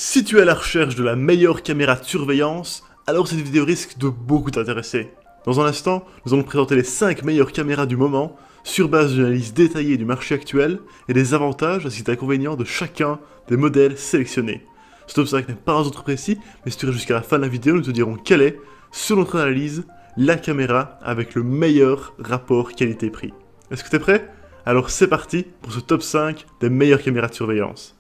Si tu es à la recherche de la meilleure caméra de surveillance, alors cette vidéo risque de beaucoup t'intéresser. Dans un instant, nous allons présenter les 5 meilleures caméras du moment, sur base d'une analyse détaillée du marché actuel et des avantages ainsi que des inconvénients de chacun des modèles sélectionnés. Ce top 5 n'est pas un autre précis, mais si tu restes jusqu'à la fin de la vidéo, nous te dirons quelle est, selon notre analyse, la caméra avec le meilleur rapport qualité-prix. Est-ce que tu es prêt? Alors c'est parti pour ce top 5 des meilleures caméras de surveillance.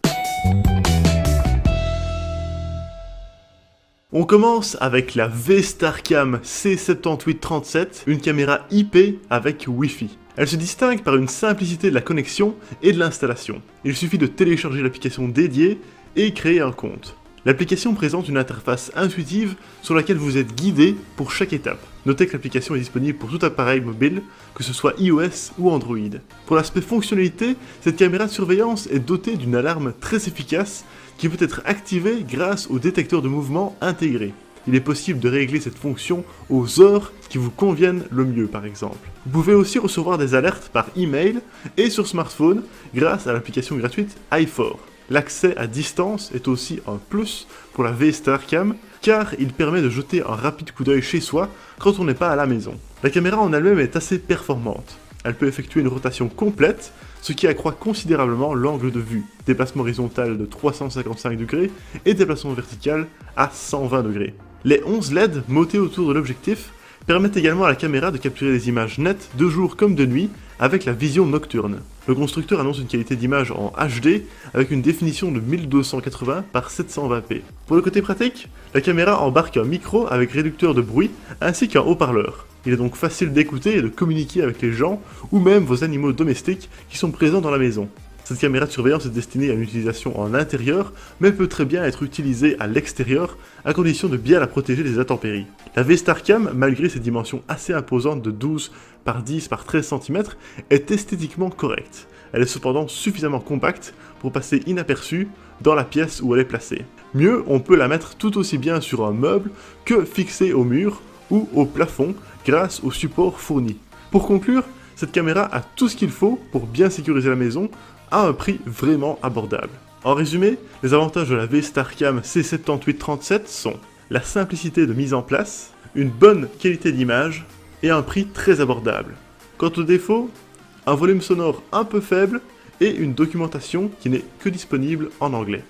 On commence avec la V-Starcam C7837, une caméra IP avec Wi-Fi. Elle se distingue par une simplicité de la connexion et de l'installation. Il suffit de télécharger l'application dédiée et créer un compte. L'application présente une interface intuitive sur laquelle vous êtes guidé pour chaque étape. Notez que l'application est disponible pour tout appareil mobile, que ce soit iOS ou Android. Pour l'aspect fonctionnalité, cette caméra de surveillance est dotée d'une alarme très efficace qui peut être activée grâce au détecteur de mouvement intégré. Il est possible de régler cette fonction aux heures qui vous conviennent le mieux par exemple. Vous pouvez aussi recevoir des alertes par email et sur smartphone grâce à l'application gratuite i4. L'accès à distance est aussi un plus pour la V-Starcam car il permet de jeter un rapide coup d'œil chez soi quand on n'est pas à la maison. La caméra en elle-même est assez performante. Elle peut effectuer une rotation complète, ce qui accroît considérablement l'angle de vue, déplacement horizontal de 355 degrés et déplacement vertical à 120 degrés. Les 11 LED montés autour de l'objectif permettent également à la caméra de capturer des images nettes de jour comme de nuit avec la vision nocturne. Le constructeur annonce une qualité d'image en HD avec une définition de 1280 par 720p. Pour le côté pratique, la caméra embarque un micro avec réducteur de bruit ainsi qu'un haut-parleur. Il est donc facile d'écouter et de communiquer avec les gens ou même vos animaux domestiques qui sont présents dans la maison. Cette caméra de surveillance est destinée à une utilisation en intérieur, mais peut très bien être utilisée à l'extérieur, à condition de bien la protéger des intempéries. La V-Starcam, malgré ses dimensions assez imposantes de 12 par 10 par 13 cm, est esthétiquement correcte. Elle est cependant suffisamment compacte pour passer inaperçue dans la pièce où elle est placée. Mieux, on peut la mettre tout aussi bien sur un meuble que fixée au mur ou au plafond grâce au support fourni. Pour conclure, cette caméra a tout ce qu'il faut pour bien sécuriser la maison à un prix vraiment abordable. En résumé, les avantages de la V-Starcam C7837 sont la simplicité de mise en place, une bonne qualité d'image et un prix très abordable. Quant aux défauts, un volume sonore un peu faible et une documentation qui n'est que disponible en anglais.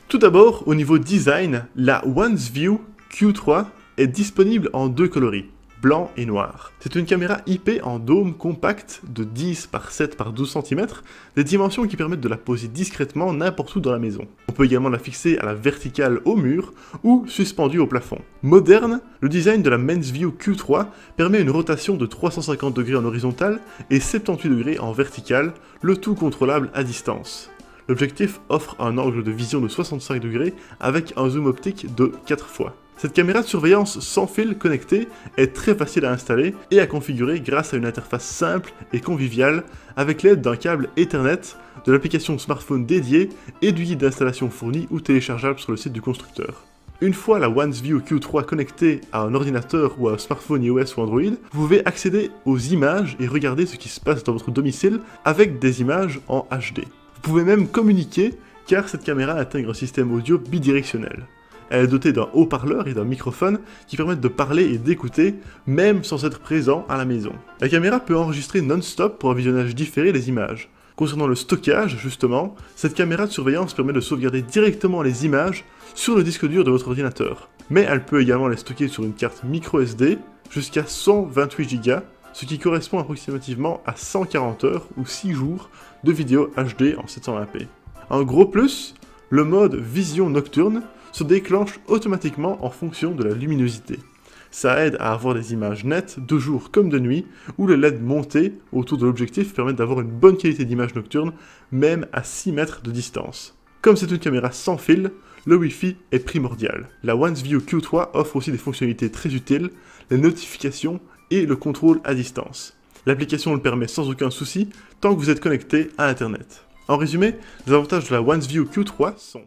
Tout d'abord, au niveau design, la OneView Q3 est disponible en deux coloris, blanc et noir. C'est une caméra IP en dôme compact de 10 par 7 par 12 cm, des dimensions qui permettent de la poser discrètement n'importe où dans la maison. On peut également la fixer à la verticale au mur ou suspendue au plafond. Moderne, le design de la MensView Q3 permet une rotation de 350 degrés en horizontal et 78 degrés en vertical, le tout contrôlable à distance. L'objectif offre un angle de vision de 65 degrés avec un zoom optique de 4 fois. Cette caméra de surveillance sans fil connecté est très facile à installer et à configurer grâce à une interface simple et conviviale avec l'aide d'un câble Ethernet, de l'application smartphone dédiée et du guide d'installation fourni ou téléchargeable sur le site du constructeur. Une fois la OneView Q3 connectée à un ordinateur ou à un smartphone iOS ou Android, vous pouvez accéder aux images et regarder ce qui se passe dans votre domicile avec des images en HD. Vous pouvez même communiquer car cette caméra intègre un système audio bidirectionnel. Elle est dotée d'un haut-parleur et d'un microphone qui permettent de parler et d'écouter, même sans être présent à la maison. La caméra peut enregistrer non-stop pour un visionnage différé des images. Concernant le stockage, justement, cette caméra de surveillance permet de sauvegarder directement les images sur le disque dur de votre ordinateur. Mais elle peut également les stocker sur une carte microSD jusqu'à 128 Go, ce qui correspond approximativement à 140 heures ou 6 jours de vidéo HD en 720p. Un gros plus, le mode vision nocturne se déclenche automatiquement en fonction de la luminosité. Ça aide à avoir des images nettes de jour comme de nuit, où les LED montés autour de l'objectif permettent d'avoir une bonne qualité d'image nocturne, même à 6 mètres de distance. Comme c'est une caméra sans fil, le Wi-Fi est primordial. La OneView Q3 offre aussi des fonctionnalités très utiles, les notifications et le contrôle à distance. L'application le permet sans aucun souci, tant que vous êtes connecté à Internet. En résumé, les avantages de la OneView Q3 sont